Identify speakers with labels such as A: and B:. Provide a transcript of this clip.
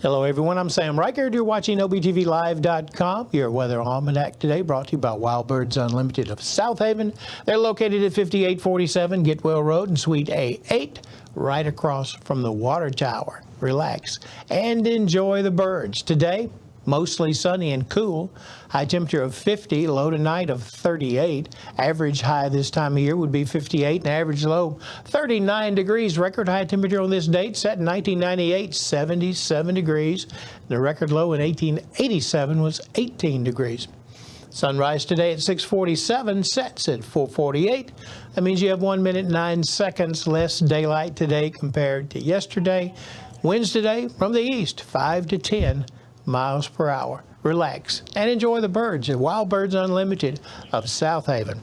A: Hello, everyone. I'm Sam Reichert. You're watching OBTVLive.com. Your weather almanac today brought to you by Wild Birds Unlimited of South Haven. They're located at 5847 Getwell Road in Suite A8, right across from the water tower. Relax and enjoy the birds. Today, mostly sunny and cool. High temperature of 50, low tonight of 38. Average high this time of year would be 58 and average low 39 degrees. Record high temperature on this date set in 1998, 77 degrees. The record low in 1887 was 18 degrees. Sunrise today at 6:47, sets at 4:48. That means you have 1 minute 9 seconds less daylight today compared to yesterday. Winds today from the east, 5 to 10 miles per hour. Relax and enjoy the birds at Wild Birds Unlimited of South Haven.